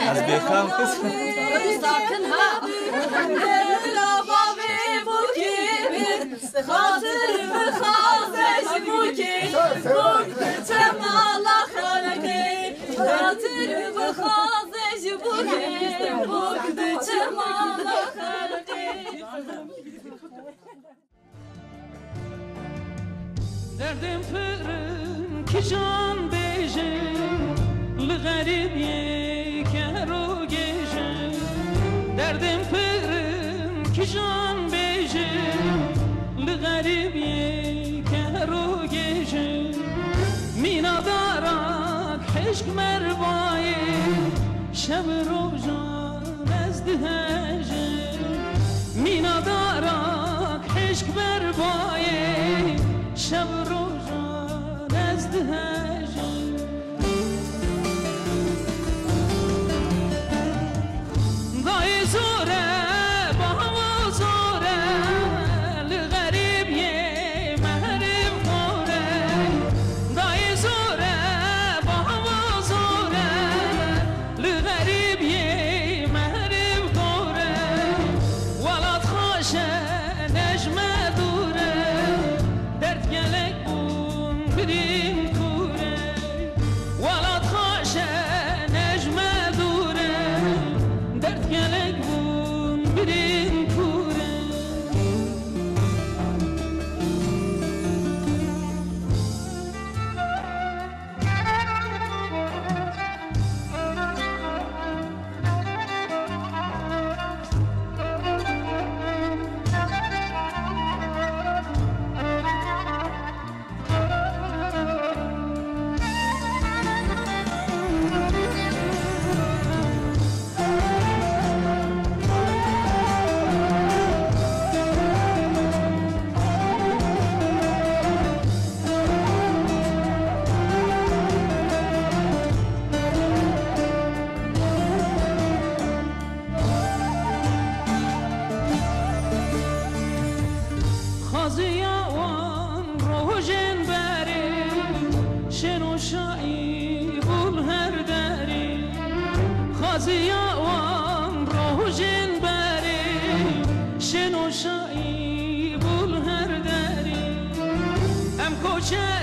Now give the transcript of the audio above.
از بیخام ساکن ها خاطر بخازش بوکی بوک تمالا خلقی خاطر بخازش بوکی بوک تمالا خلقی دردم فرم که جان بیجم لغریب که رو گیجم دردم فرم که جان بیجم لغریب که رو گیجم مینا دارد حشق مربای شب رو جان از دهجم مینا دارد حشق مربای شب روزان از دهجم دای زوره با هوا زوره لغریب یه محرم خوره دای زوره با هوا زوره لغریب یه محرم خوره ولاد خوشه نجمه دوره درد گلک بون بریم کوره ولاد خوشه نجمه دوره درد گلک بون بریم کوره خازیان روژن بری شنو شایی بول هر دری خازیان روژن بری شنو شایی بول هر دری ام کوچه